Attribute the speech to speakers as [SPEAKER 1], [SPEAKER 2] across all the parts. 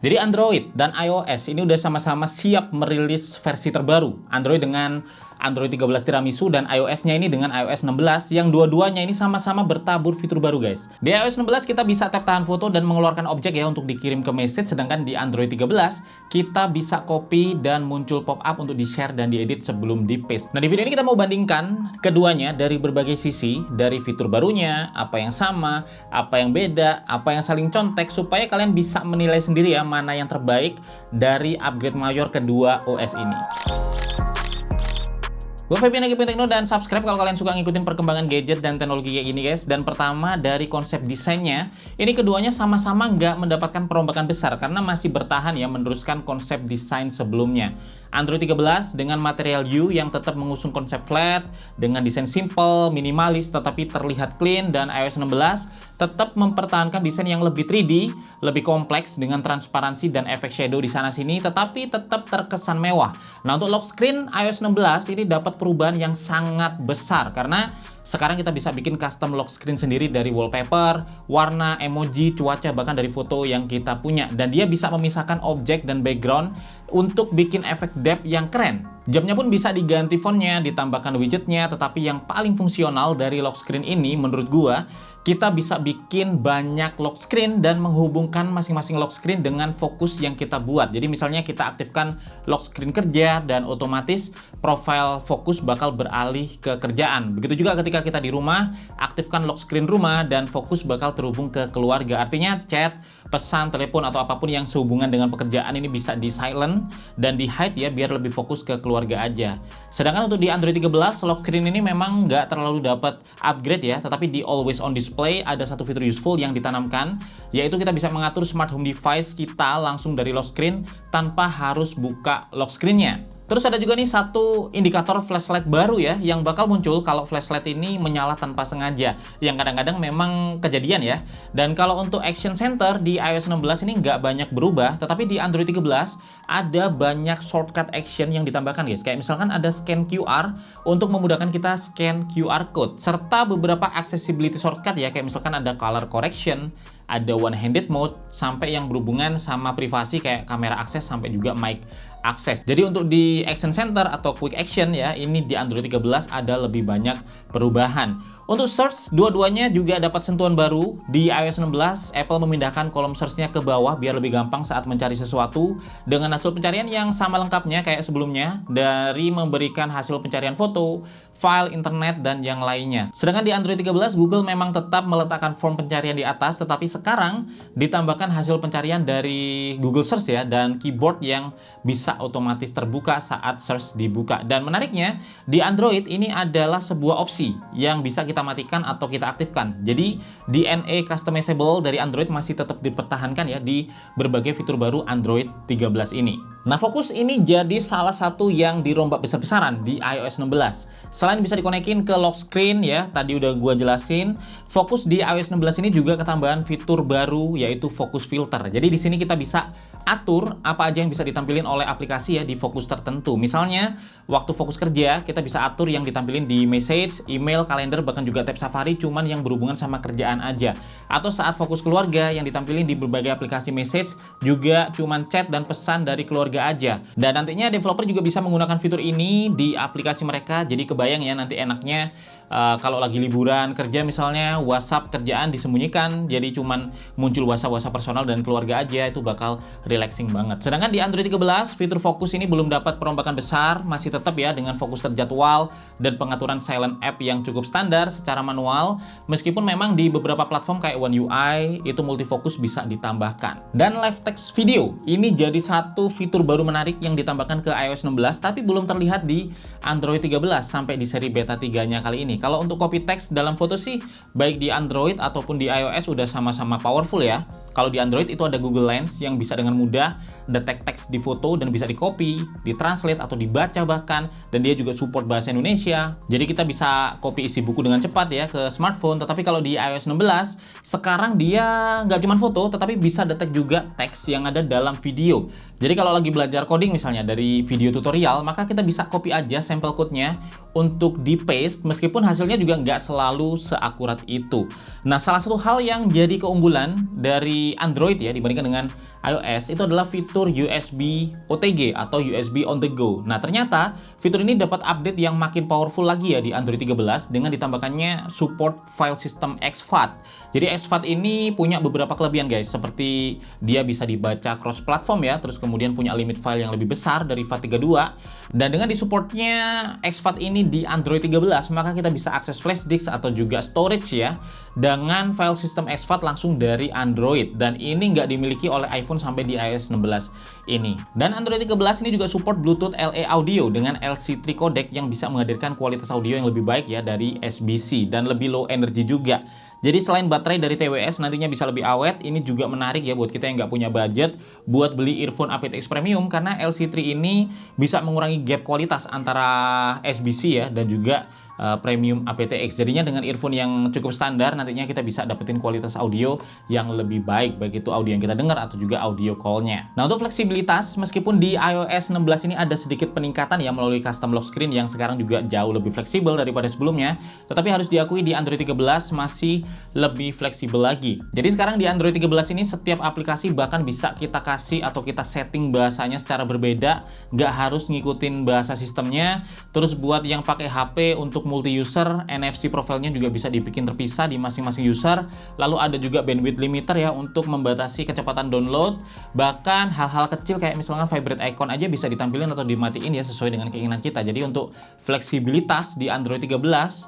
[SPEAKER 1] Jadi Android dan iOS ini udah sama-sama siap merilis versi terbaru. Android dengan Android 13 Tiramisu dan iOS-nya ini dengan iOS 16 yang dua-duanya ini sama-sama bertabur fitur baru, guys. Di iOS 16 kita bisa tap tahan foto dan mengeluarkan objek ya untuk dikirim ke message, sedangkan di Android 13 kita bisa copy dan muncul pop-up untuk di-share dan diedit sebelum di-paste. Nah, di video ini kita mau bandingkan keduanya dari berbagai sisi, dari fitur barunya, apa yang sama, apa yang beda, apa yang saling contek, supaya kalian bisa menilai sendiri ya mana yang terbaik dari upgrade mayor kedua OS ini. Gue Febian Agi Tekno, dan subscribe kalau kalian suka ngikutin perkembangan gadget dan teknologi kayak gini, guys. Dan pertama dari konsep desainnya, ini keduanya sama-sama nggak mendapatkan perombakan besar karena masih bertahan ya meneruskan konsep desain sebelumnya. Android 13 dengan material U yang tetap mengusung konsep flat dengan desain simple, minimalis tetapi terlihat clean, dan iOS 16 tetap mempertahankan desain yang lebih 3D, lebih kompleks dengan transparansi dan efek shadow di sana sini tetapi tetap terkesan mewah. Nah, untuk lock screen iOS 16 ini dapat perubahan yang sangat besar karena sekarang kita bisa bikin custom lock screen sendiri dari wallpaper, warna, emoji, cuaca, bahkan dari foto yang kita punya. Dan dia bisa memisahkan objek dan background untuk bikin efek depth yang keren. Jamnya pun bisa diganti fontnya, ditambahkan widgetnya, tetapi yang paling fungsional dari lock screen ini menurut gua, kita bisa bikin banyak lock screen dan menghubungkan masing-masing lock screen dengan fokus yang kita buat. Jadi misalnya kita aktifkan lock screen kerja dan otomatis profile fokus bakal beralih ke kerjaan. Begitu juga ketika kita di rumah, aktifkan lock screen rumah dan fokus bakal terhubung ke keluarga. Artinya chat, pesan, telepon, atau apapun yang sehubungan dengan pekerjaan ini bisa di silent dan di hide ya biar lebih fokus ke keluarga aja. Sedangkan untuk di Android 13, lock screen ini memang nggak terlalu dapat upgrade ya, tetapi di always on display ada satu fitur useful yang ditanamkan, yaitu kita bisa mengatur smart home device kita langsung dari lock screen tanpa harus buka lock screen-nya. Terus ada juga nih satu indikator flashlight baru ya yang bakal muncul kalau flashlight ini menyala tanpa sengaja, yang kadang-kadang memang kejadian ya. Dan kalau untuk Action Center di iOS 16 ini nggak banyak berubah, tetapi di Android 13 ada banyak shortcut action yang ditambahkan, guys. Kayak misalkan ada scan QR untuk memudahkan kita scan QR code, serta beberapa accessibility shortcut ya, kayak misalkan ada color correction, ada one-handed mode, sampai yang berhubungan sama privasi kayak kamera akses sampai juga mic akses. Jadi untuk di Action Center atau Quick Action ya, ini di Android 13 ada lebih banyak perubahan. Untuk search, dua-duanya juga dapat sentuhan baru. Di iOS 16, Apple memindahkan kolom search-nya ke bawah biar lebih gampang saat mencari sesuatu dengan hasil pencarian yang sama lengkapnya kayak sebelumnya, dari memberikan hasil pencarian foto, file, internet, dan yang lainnya. Sedangkan di Android 13, Google memang tetap meletakkan form pencarian di atas, tetapi sekarang ditambahkan hasil pencarian dari Google Search ya, dan keyboard yang bisa otomatis terbuka saat search dibuka. Dan menariknya, di Android ini adalah sebuah opsi yang bisa kita matikan atau kita aktifkan. Jadi DNA customizable dari Android masih tetap dipertahankan ya di berbagai fitur baru Android 13 ini. Nah, fokus ini jadi salah satu yang dirombak besar-besaran di iOS 16. Selain bisa dikonekin ke lock screen ya, tadi udah gua jelasin, fokus di iOS 16 ini juga ketambahan fitur baru yaitu focus filter. Jadi di sini kita bisa atur apa aja yang bisa ditampilin oleh aplikasi ya di fokus tertentu. Misalnya, waktu fokus kerja, kita bisa atur yang ditampilin di message, email, kalender, bahkan juga tab Safari cuman yang berhubungan sama kerjaan aja. Atau saat fokus keluarga yang ditampilin di berbagai aplikasi message juga cuman chat dan pesan dari keluarga aja. Dan nantinya developer juga bisa menggunakan fitur ini di aplikasi mereka. Jadi kebayang ya nanti enaknya kalau lagi liburan kerja misalnya, WhatsApp kerjaan disembunyikan, jadi cuman muncul WhatsApp personal dan keluarga aja, itu bakal relaxing banget. Sedangkan di Android 13, fitur fokus ini belum dapat perombakan besar, masih tetap ya dengan fokus terjadwal dan pengaturan silent app yang cukup standar secara manual, meskipun memang di beberapa platform kayak One UI itu multifokus bisa ditambahkan. Dan live text video, ini jadi satu fitur baru menarik yang ditambahkan ke iOS 16, tapi belum terlihat di Android 13 sampai di seri beta 3-nya kali ini. Kalau untuk copy text dalam foto sih, baik di Android ataupun di iOS udah sama-sama powerful ya. Kalau di Android itu ada Google Lens yang bisa dengan mudah detect teks di foto dan bisa di copy, ditranslate atau dibaca bahkan, dan dia juga support bahasa Indonesia. Jadi kita bisa copy isi buku dengan cepat ya ke smartphone. Tetapi kalau di iOS 16, sekarang dia nggak cuma foto, tetapi bisa detect juga teks yang ada dalam video. Jadi kalau lagi belajar coding misalnya dari video tutorial, maka kita bisa copy aja sampel code-nya untuk di paste, meskipun hasilnya juga nggak selalu seakurat itu. Nah, salah satu hal yang jadi keunggulan dari Android ya dibandingkan dengan iOS itu adalah fitur USB OTG atau USB on the go. Nah, ternyata fitur ini dapat update yang makin powerful lagi ya di Android 13 dengan ditambahkannya support file system exFAT. Jadi exFAT ini punya beberapa kelebihan guys, seperti dia bisa dibaca cross platform ya, terus kemudian punya limit file yang lebih besar dari FAT32. Dan dengan disupportnya exFAT ini di Android 13, maka kita bisa akses flash disk atau juga storage ya dengan file system exFAT langsung dari Android, dan ini nggak dimiliki oleh iPhone sampai di iOS 16 ini. Dan Android 13 ini juga support Bluetooth LE audio dengan LC3 codec yang bisa menghadirkan kualitas audio yang lebih baik ya dari SBC dan lebih low energy juga. Jadi selain baterai dari TWS nantinya bisa lebih awet, ini juga menarik ya buat kita yang nggak punya budget buat beli earphone aptX Premium, karena LC3 ini bisa mengurangi gap kualitas antara SBC ya dan juga Premium aptX. Jadinya dengan earphone yang cukup standar nantinya kita bisa dapetin kualitas audio yang lebih baik, baik itu audio yang kita dengar atau juga audio call-nya. Nah, untuk fleksibilitas, meskipun di iOS 16 ini ada sedikit peningkatan ya melalui custom lock screen yang sekarang juga jauh lebih fleksibel daripada sebelumnya, tetapi harus diakui di Android 13 masih lebih fleksibel lagi. Jadi sekarang di Android 13 ini setiap aplikasi bahkan bisa kita kasih atau kita setting bahasanya secara berbeda, nggak harus ngikutin bahasa sistemnya. Terus buat yang pakai HP untuk multi-user, NFC profilnya juga bisa dibikin terpisah di masing-masing user. Lalu ada juga bandwidth limiter ya untuk membatasi kecepatan download. Bahkan hal-hal kecil kayak misalnya vibrate icon aja bisa ditampilin atau dimatiin ya sesuai dengan keinginan kita. Jadi untuk fleksibilitas di Android 13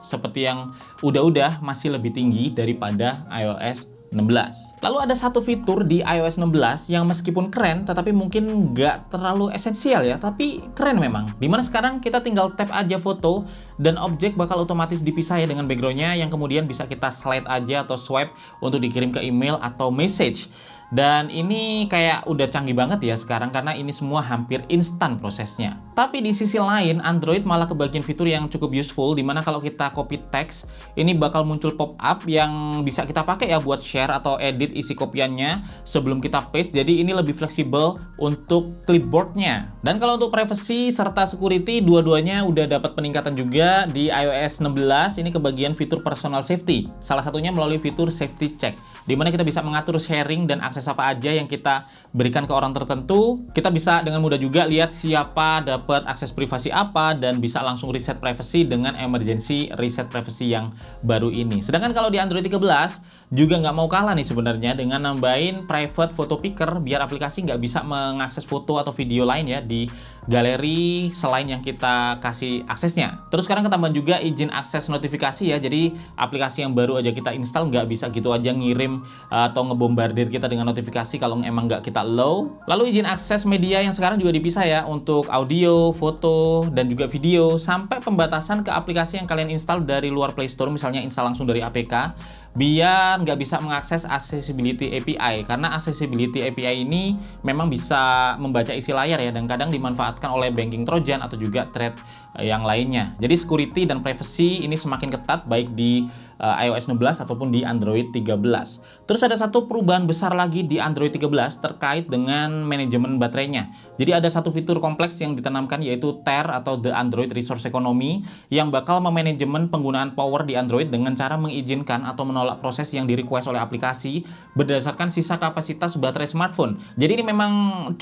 [SPEAKER 1] seperti yang udah masih lebih tinggi daripada iOS 16. Lalu ada satu fitur di iOS 16 yang meskipun keren, tetapi mungkin nggak terlalu esensial ya, tapi keren memang. Dimana sekarang kita tinggal tap aja foto, dan objek bakal otomatis dipisah ya dengan backgroundnya, yang kemudian bisa kita slide aja atau swipe untuk dikirim ke email atau message. Dan ini kayak udah canggih banget ya sekarang karena ini semua hampir instan prosesnya. Tapi di sisi lain Android malah kebagian fitur yang cukup useful, dimana kalau kita copy teks ini bakal muncul pop-up yang bisa kita pakai ya buat share atau edit isi kopiannya sebelum kita paste. Jadi ini lebih fleksibel untuk clipboardnya. Dan kalau untuk privacy serta security dua-duanya udah dapat peningkatan juga di iOS 16. Ini kebagian fitur personal safety. Salah satunya melalui fitur safety check, dimana kita bisa mengatur sharing dan akses apa aja yang kita berikan ke orang tertentu. Kita bisa dengan mudah juga lihat siapa dapat akses privasi apa dan bisa langsung reset privacy dengan emergency reset privacy yang baru ini. Sedangkan kalau di Android 13 juga nggak mau kalah nih sebenarnya dengan nambahin private photo picker biar aplikasi nggak bisa mengakses foto atau video lain ya di galeri selain yang kita kasih aksesnya. Terus sekarang ketambahan juga izin akses notifikasi ya, jadi aplikasi yang baru aja kita install nggak bisa gitu aja ngirim atau ngebombardir kita dengan notifikasi kalau emang nggak kita allow. Lalu izin akses media yang sekarang juga dipisah ya untuk audio, foto, dan juga video, sampai pembatasan ke aplikasi yang kalian install dari luar Play Store, misalnya install langsung dari APK, biar nggak bisa mengakses Accessibility API, karena Accessibility API ini memang bisa membaca isi layar ya, dan kadang dimanfaatkan oleh banking trojan atau juga threat yang lainnya. Jadi security dan privacy ini semakin ketat baik di iOS 16 ataupun di Android 13. Terus ada satu perubahan besar lagi di Android 13 terkait dengan manajemen baterainya. Jadi ada satu fitur kompleks yang ditanamkan yaitu TER atau The Android Resource Economy yang bakal memanajemen penggunaan power di Android dengan cara mengizinkan atau menolak proses yang di-request oleh aplikasi berdasarkan sisa kapasitas baterai smartphone. Jadi ini memang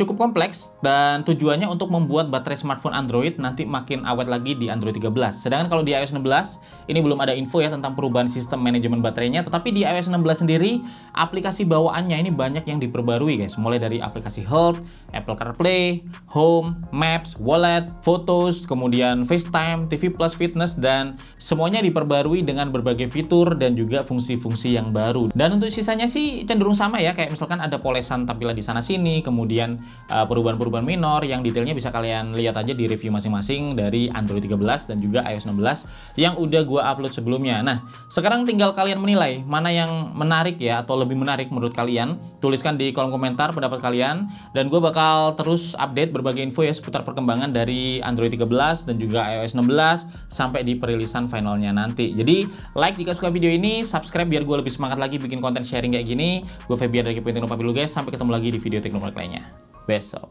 [SPEAKER 1] cukup kompleks dan tujuannya untuk membuat baterai smartphone Android nanti makin awet lagi di Android 13. Sedangkan kalau di iOS 16 ini belum ada info ya tentang perubahan sistem manajemen baterainya, tetapi di iOS 16 sendiri aplikasi bawaannya ini banyak yang diperbarui guys, mulai dari aplikasi Health, Apple CarPlay, Home, Maps, Wallet, Photos, kemudian FaceTime, TV Plus, Fitness, dan semuanya diperbarui dengan berbagai fitur dan juga fungsi-fungsi yang baru. Dan untuk sisanya sih cenderung sama ya, kayak misalkan ada polesan tampilan di sana sini, kemudian perubahan-perubahan minor yang detailnya bisa kalian lihat aja di review masing-masing dari Android 13 dan juga iOS 16 yang udah gua upload sebelumnya. Nah, sekarang tinggal kalian menilai mana yang menarik ya atau lebih menarik menurut kalian. Tuliskan di kolom komentar pendapat kalian, dan gue bakal terus update berbagai info ya seputar perkembangan dari Android 13 dan juga iOS 16 sampai di perilisan finalnya nanti. Jadi like jika suka video ini, subscribe biar gue lebih semangat lagi bikin konten sharing kayak gini. Gue Febian dari Kepentingan Papilu guys, sampai ketemu lagi di video teknologi lainnya besok.